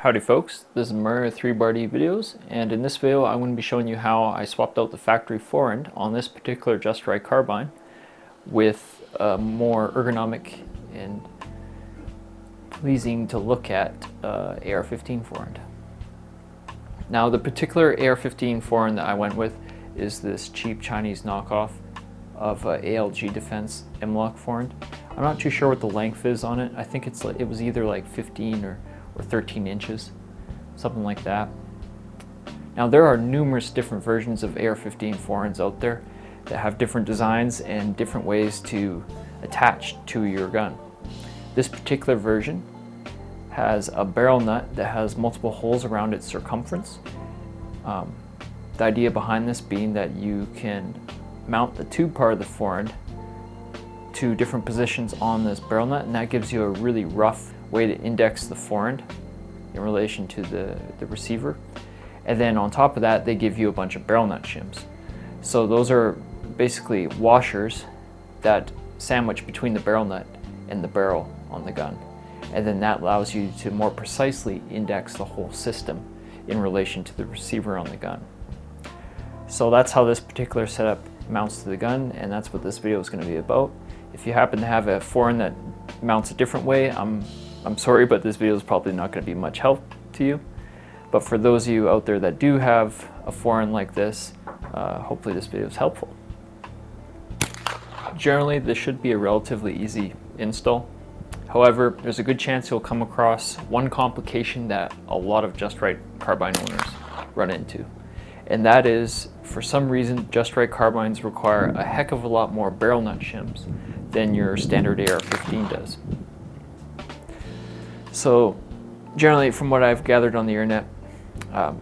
Howdy folks, this is Murray 3BarD Videos, and in this video I'm going to be showing you how I swapped out the factory forend on this particular Just Right carbine with a more ergonomic and pleasing to look at AR-15 forend. Now the particular AR-15 forend that I went with is this cheap Chinese knockoff of ALG Defense M-LOK forend. I'm not too sure what the length is on it. I think it was either like 15 or 13 inches, something like that. Now there are numerous different versions of AR-15 forends out there that have different designs and different ways to attach to your gun. This particular version has a barrel nut that has multiple holes around its circumference. The idea behind this being that you can mount the tube part of the forend to different positions on this barrel nut, and that gives you a really rough way to index the forend in relation to the receiver. And then on top of that, they give you a bunch of barrel nut shims. So those are basically washers that sandwich between the barrel nut and the barrel on the gun. And then that allows you to more precisely index the whole system in relation to the receiver on the gun. So that's how this particular setup mounts to the gun, and that's what this video is going to be about. If you happen to have a forend that mounts a different way, I'm sorry, but this video is probably not going to be much help to you. But for those of you out there that do have a forend like this, hopefully this video is helpful. Generally, this should be a relatively easy install. However, there's a good chance you'll come across one complication that a lot of Just Right carbine owners run into. And that is, for some reason, Just Right carbines require a heck of a lot more barrel nut shims than your standard AR-15 does. So generally, from what I've gathered on the internet,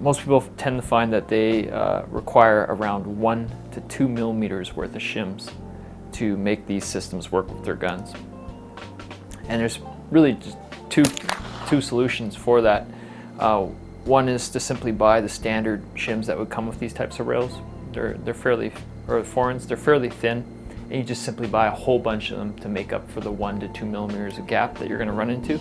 most people tend to find that they require around 1 to 2 millimeters worth of shims to make these systems work with their guns. And there's really just two solutions for that. One is to simply buy the standard shims that would come with these types of rails. They're fairly, or forends, they're fairly thin, and you just simply buy a whole bunch of them to make up for the 1 to 2 millimeters of gap that you're going to run into.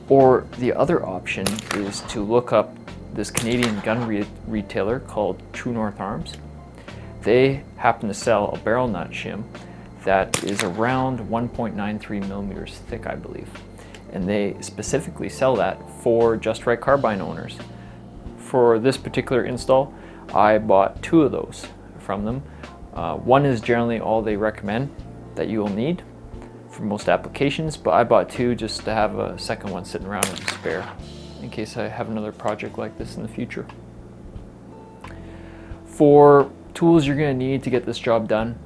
Or the other option is to look up this Canadian gun retailer called True North Arms. They happen to sell a barrel nut shim that is around 1.93 millimeters thick, I believe. And they specifically sell that for Just Right carbine owners. For this particular install, I bought 2 of those from them. One is generally all they recommend that you will need for most applications, but I bought 2 just to have a second one sitting around as a spare in case I have another project like this in the future. For tools you're going to need to get this job done,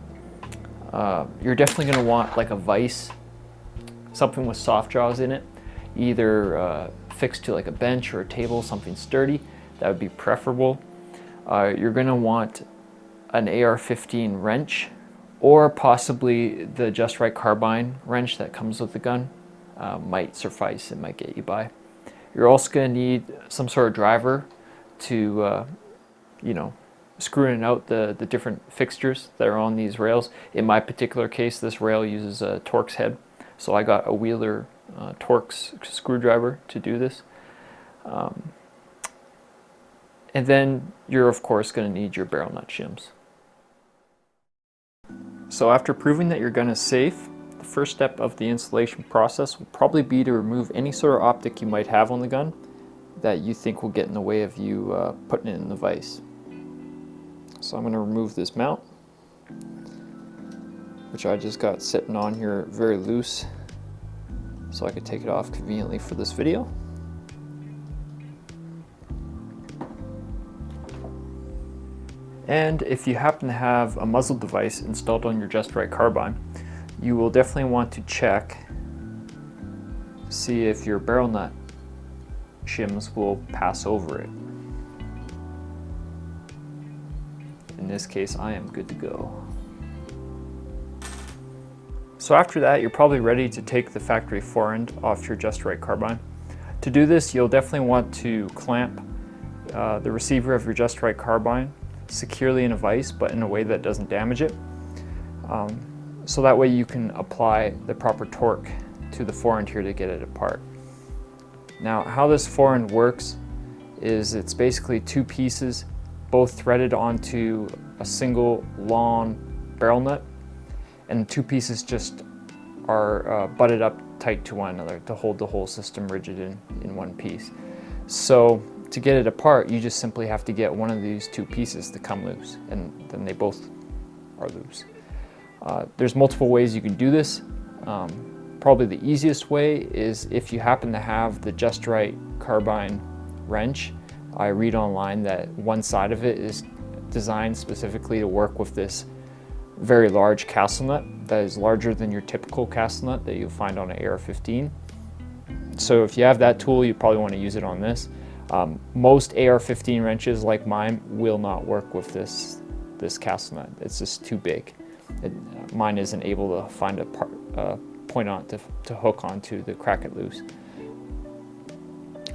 you're definitely going to want like a vise, something with soft jaws in it, either fixed to like a bench or a table, something sturdy. That would be preferable. You're going to want an AR-15 wrench, or possibly the Just Right carbine wrench that comes with the gun. Might suffice, it might get you by. You're also going to need some sort of driver to, screw in and out the different fixtures that are on these rails. In my particular case, this rail uses a Torx head, so I got a Wheeler Torx screwdriver to do this. And then you're of course going to need your barrel nut shims. So after proving that your gun is safe, the first step of the installation process will probably be to remove any sort of optic you might have on the gun that you think will get in the way of you putting it in the vise. So I'm going to remove this mount, which I just got sitting on here very loose so I could take it off conveniently for this video. And if you happen to have a muzzle device installed on your Just Right carbine, you will definitely want to check to see if your barrel nut shims will pass over it. In this case, I am good to go. So after that, you're probably ready to take the factory forend off your Just Right carbine. To do this, you'll definitely want to clamp the receiver of your Just Right carbine securely in a vise, but in a way that doesn't damage it. So that way you can apply the proper torque to the forend here to get it apart. Now, how this forend works is it's basically two pieces, both threaded onto a single long barrel nut, and two pieces just are butted up tight to one another to hold the whole system rigid in one piece. So to get it apart, you just simply have to get one of these two pieces to come loose, and then they both are loose. There's multiple ways you can do this. Probably the easiest way is if you happen to have the just right carbine wrench. I read online that one side of it is designed specifically to work with this very large castle nut that is larger than your typical castle nut that you'll find on an AR-15. So if you have that tool, you probably want to use it on this. Most AR-15 wrenches like mine will not work with this castle nut. It's just too big. Mine isn't able to find a point on it to hook onto to crack it loose.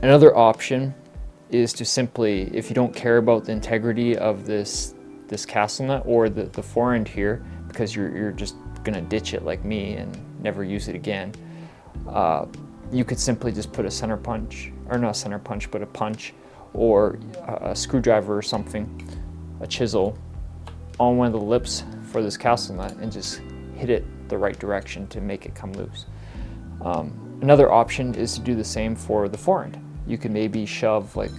Another option is to simply, if you don't care about the integrity of this castle nut or the forend here, because you're just gonna ditch it like me and never use it again, you could simply just put a center punch, or not a center punch, but a punch or a screwdriver or something, a chisel, on one of the lips for this castle nut and just hit it the right direction to make it come loose. Another option is to do the same for the forend. You can maybe shove like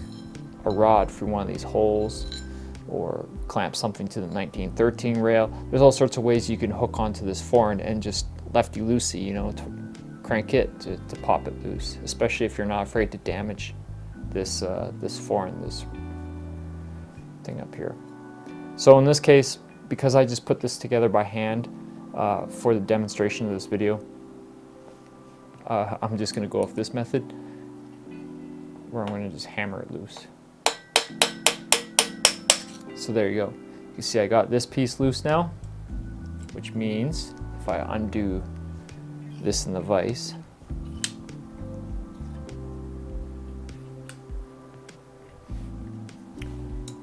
a rod through one of these holes or clamp something to the 1913 rail. There's all sorts of ways you can hook onto this forend and just lefty-loosey, you know, to crank it to pop it loose, especially if you're not afraid to damage this forend, this thing up here. So in this case, because I just put this together by hand for the demonstration of this video, I'm just going to go off this method where I'm going to just hammer it loose. So there you go. You see I got this piece loose now, which means if I undo this in the vise,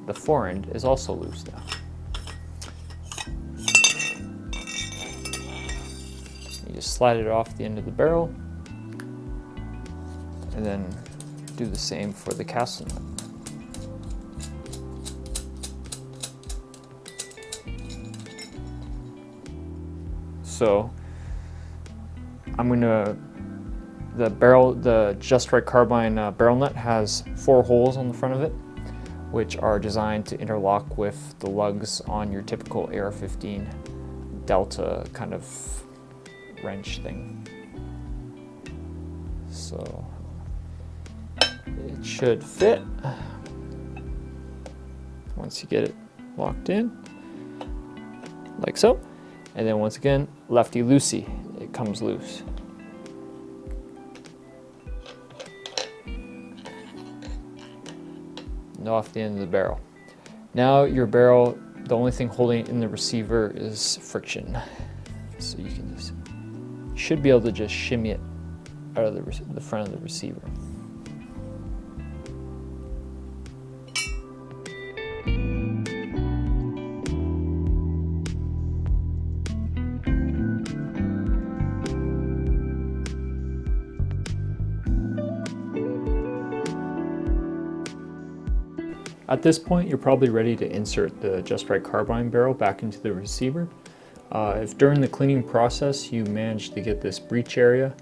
the forend is also loose now. You just slide it off the end of the barrel and then do the same for the castle nut. So the Just Right Carbine barrel nut has 4 holes on the front of it, which are designed to interlock with the lugs on your typical AR-15 Delta kind of wrench thing. So it should fit once you get it locked in, like so. And then once again, lefty-loosey, it comes loose. And off the end of the barrel. Now your barrel, the only thing holding it in the receiver is friction. So you can just, you should be able to just shimmy it out of the front of the receiver. At this point, you're probably ready to insert the Just Right Carbine barrel back into the receiver. If during the cleaning process you manage to get this breech area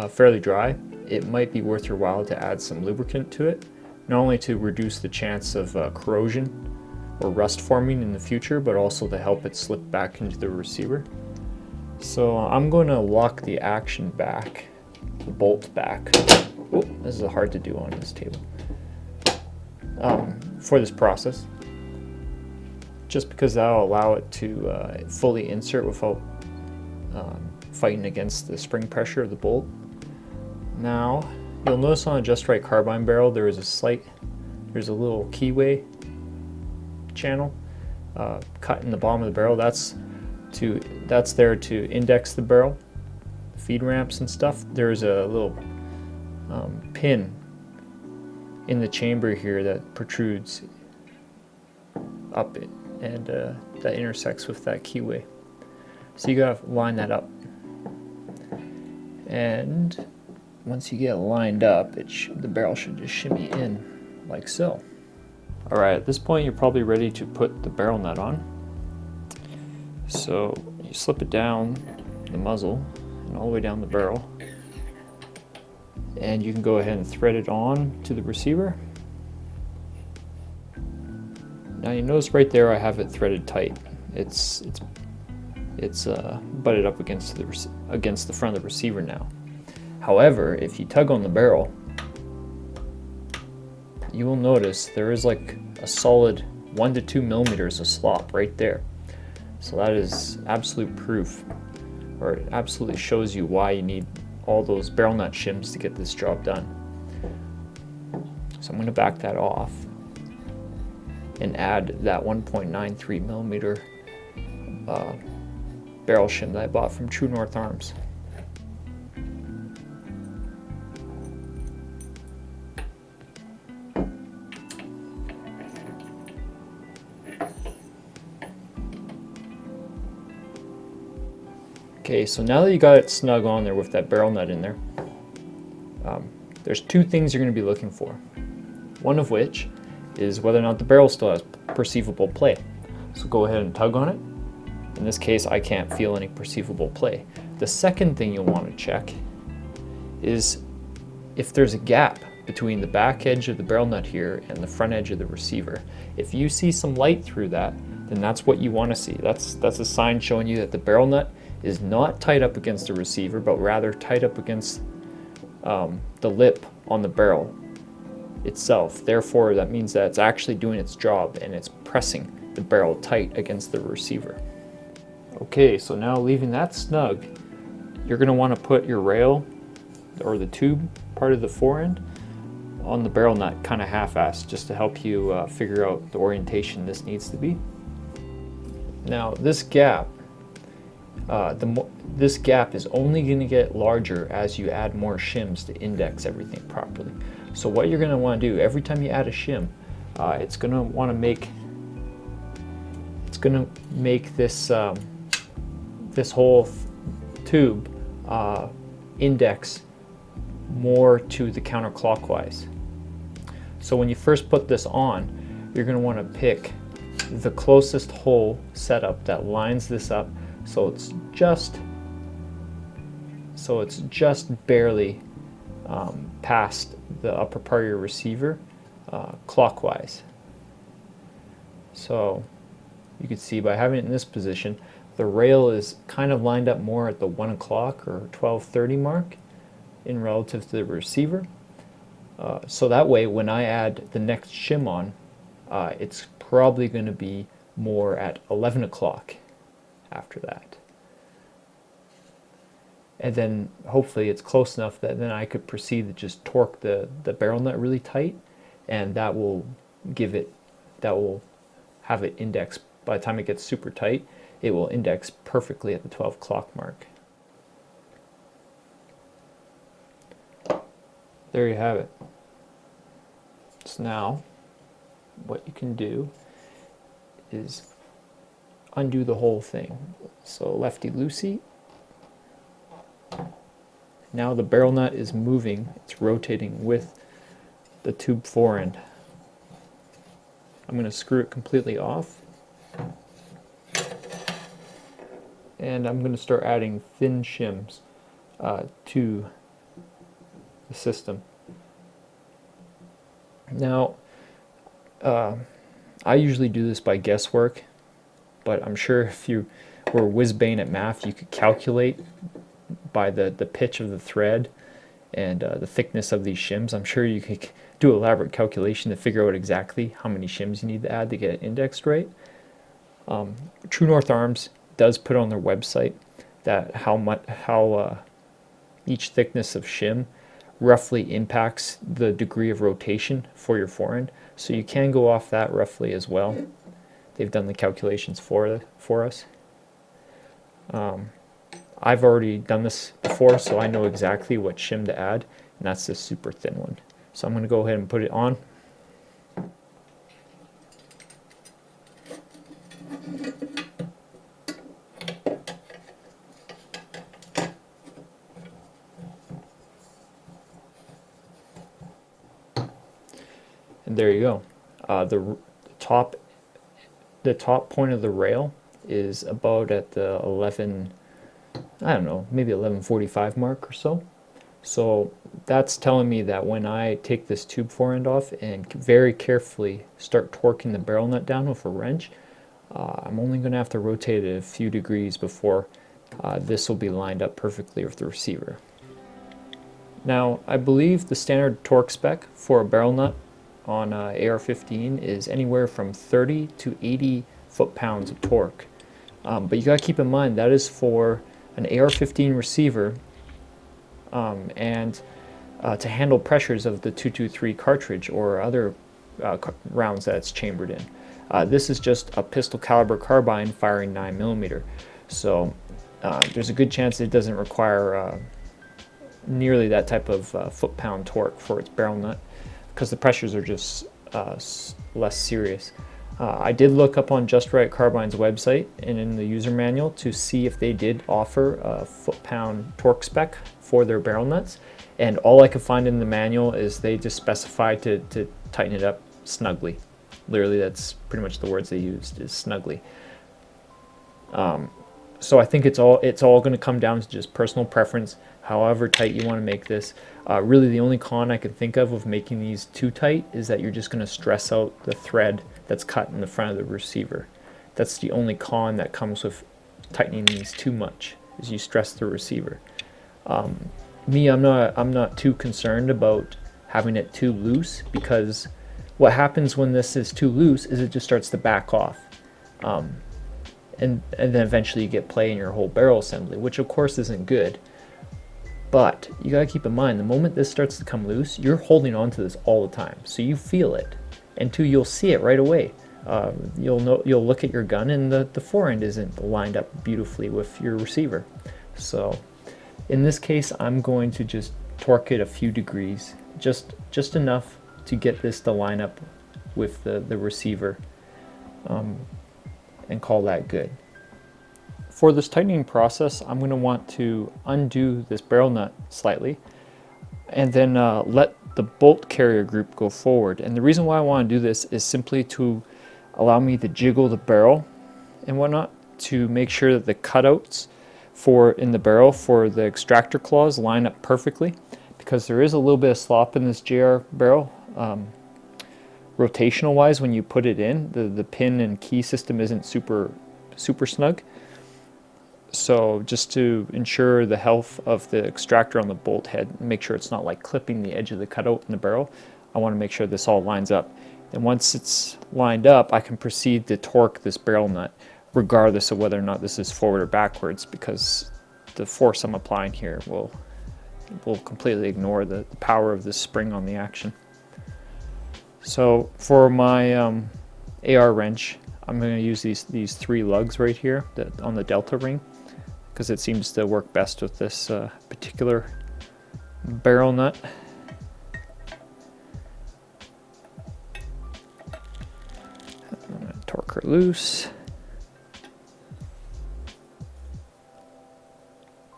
fairly dry, it might be worth your while to add some lubricant to it, not only to reduce the chance of corrosion or rust forming in the future, but also to help it slip back into the receiver. So I'm going to lock the action back, the bolt back. Oh, this is hard to do on this table. For this process, just because that'll allow it to fully insert without fighting against the spring pressure of the bolt. Now, you'll notice on a Just Right Carbine barrel there's a little keyway channel cut in the bottom of the barrel. That's there to index the barrel, feed ramps and stuff. There's a little pin in the chamber here that protrudes up it, and that intersects with that keyway. So you gotta line that up. And once you get lined up, the barrel should just shimmy in like so. Alright, at this point you're probably ready to put the barrel nut on. So you slip it down the muzzle and all the way down the barrel. And you can go ahead and thread it on to the receiver. Now you notice right there I have it threaded tight. It's butted up against the front of the receiver now. However, if you tug on the barrel, you will notice there is like a solid 1 to 2 millimeters of slop right there. So that is absolute proof, or it absolutely shows you why you need all those barrel nut shims to get this job done. So I'm going to back that off and add that 1.93 millimeter barrel shim that I bought from True North Arms. Okay, so now that you got it snug on there with that barrel nut in there, there's two things you're going to be looking for. One of which is whether or not the barrel still has perceivable play. So go ahead and tug on it. In this case, I can't feel any perceivable play. The second thing you'll want to check is if there's a gap between the back edge of the barrel nut here and the front edge of the receiver. If you see some light through that, then that's what you want to see. That's a sign showing you that the barrel nut is not tight up against the receiver, but rather tight up against the lip on the barrel itself. Therefore, that means that it's actually doing its job and it's pressing the barrel tight against the receiver. Okay, so now leaving that snug, you're going to want to put your rail or the tube part of the forend on the barrel nut kind of half-assed, just to help you figure out the orientation this needs to be. Now this gap, this gap is only going to get larger as you add more shims to index everything properly. So what you're going to want to do every time you add a shim, it's going to want to make this this whole tube index more to the counterclockwise. So when you first put this on, you're going to want to pick the closest hole setup that lines this up so it's just barely past the upper part of your receiver clockwise. So you can see by having it in this position, the rail is kind of lined up more at the 1 o'clock or 12:30 mark in relative to the receiver. So that way when I add the next shim on, it's probably going to be more at 11 o'clock after that. And then hopefully it's close enough that then I could proceed to just torque the barrel nut really tight, and that will have it index. By the time it gets super tight, it will index perfectly at the 12 o'clock mark. There you have it. So now what you can do is undo the whole thing. So lefty loosey. Now the barrel nut is moving, it's rotating with the tube forend. I'm going to screw it completely off. And I'm going to start adding thin shims to the system. Now, I usually do this by guesswork, but I'm sure if you were whiz-bang at math, you could calculate by the pitch of the thread and the thickness of these shims. I'm sure you could do an elaborate calculation to figure out exactly how many shims you need to add to get it indexed right. True North Arms does put on their website that how each thickness of shim roughly impacts the degree of rotation for your forend, so you can go off that roughly as well. They've done the calculations for us. I've already done this before, so I know exactly what shim to add, and that's this super thin one. So I'm going to go ahead and put it on. And there you go. The top point of the rail is about at the 11, I don't know, maybe 11:45 mark or so. So that's telling me that when I take this tube forend off and very carefully start torquing the barrel nut down with a wrench, I'm only going to have to rotate it a few degrees before this will be lined up perfectly with the receiver. Now, I believe the standard torque spec for a barrel nut on AR-15 is anywhere from 30 to 80 foot-pounds of torque. But you got to keep in mind that is for an AR-15 receiver and to handle pressures of the 223 cartridge or other rounds that it's chambered in. This is just a pistol caliber carbine firing 9mm, so there's a good chance it doesn't require nearly that type of foot-pound torque for its barrel nut, because the pressures are just less serious. I did look up on Just Right Carbine's website and in the user manual to see if they did offer a foot-pound torque spec for their barrel nuts, and all I could find in the manual is they just specified to tighten it up snugly. Literally, that's pretty much the words they used, is snugly. So I think it's all going to come down to just personal preference, however tight you want to make this. Really, the only con I can think of making these too tight is that you're just going to stress out the thread that's cut in the front of the receiver. That's the only con that comes with tightening these too much, is you stress the receiver. Me, I'm not too concerned about having it too loose, because what happens when this is too loose is it just starts to back off. And then eventually you get play in your whole barrel assembly, which of course isn't good. But you gotta keep in mind, the moment this starts to come loose, you're holding on to this all the time, so you feel it, and two, you'll see it right away. You'll look at your gun and the forend isn't lined up beautifully with your receiver. So in this case, I'm going to just torque it a few degrees, just enough to get this to line up with the receiver, and call that good. For this tightening process, I'm going to want to undo this barrel nut slightly and then let the bolt carrier group go forward. And the reason why I want to do this is simply to allow me to jiggle the barrel and whatnot to make sure that the cutouts in the barrel for the extractor claws line up perfectly, because there is a little bit of slop in this JR barrel. Rotational wise, when you put it in, the pin and key system isn't super snug. So just to ensure the health of the extractor on the bolt head, make sure it's not like clipping the edge of the cutout in the barrel, I want to make sure this all lines up. And once it's lined up, I can proceed to torque this barrel nut regardless of whether or not this is forward or backwards, because the force I'm applying here will completely ignore the power of this spring on the action. So for my AR wrench, I'm going to use these three lugs right here on the delta ring, because it seems to work best with this particular barrel nut. I'm going to torque her loose.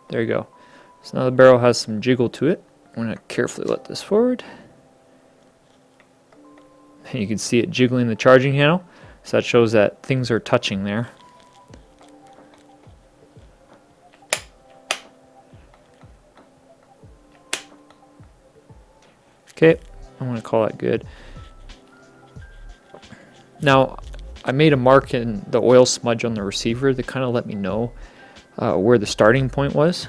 There you go. So now the barrel has some jiggle to it. I'm going to carefully let this forward. And you can see it jiggling the charging handle, so that shows that things are touching there. Okay, I'm going to call that good. Now, I made a mark in the oil smudge on the receiver to kind of let me know where the starting point was.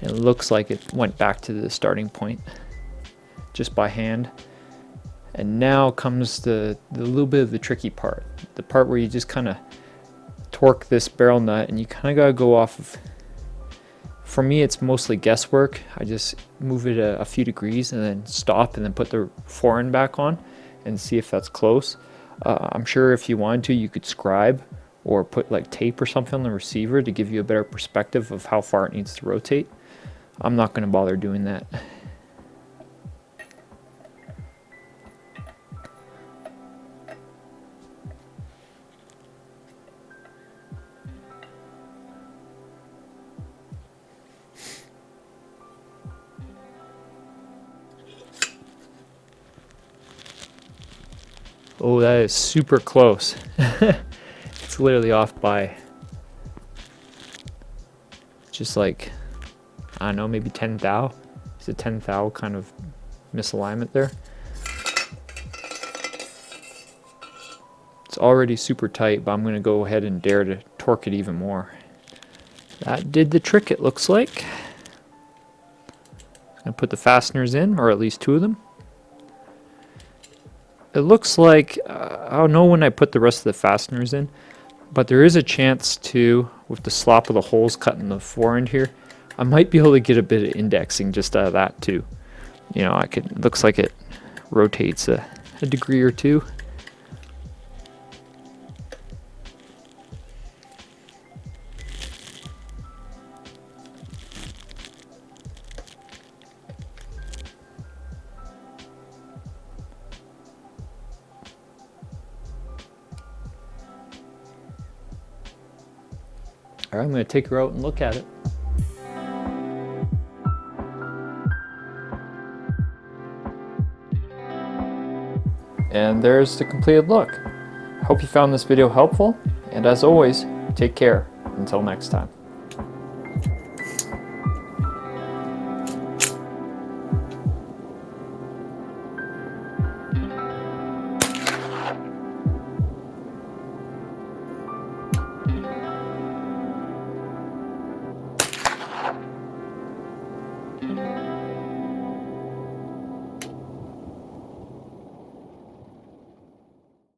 It looks like it went back to the starting point just by hand. And now comes the little bit of the tricky part, the part where you just kind of torque this barrel nut, and you kind of got to go off of, for me it's mostly guesswork. I just move it a few degrees and then stop and then put the forend back on and see if that's close. I'm sure if you wanted to, you could scribe or put like tape or something on the receiver to give you a better perspective of how far it needs to rotate. I'm not going to bother doing that. Oh, that is super close. It's literally off by just like, I don't know, maybe 10 thou. It's a 10 thou kind of misalignment there. It's already super tight, but I'm going to go ahead and dare to torque it even more. That did the trick, it looks like. I'm going to put the fasteners in, or at least 2 of them. It looks like, I don't know when I put the rest of the fasteners in, but there is a chance to, with the slop of the holes cut in the forend here, I might be able to get a bit of indexing just out of that too. You know, I could, looks like it rotates a degree or 2. All right, I'm going to take her out and look at it. And there's the completed look. I hope you found this video helpful, and as always, take care. Until next time.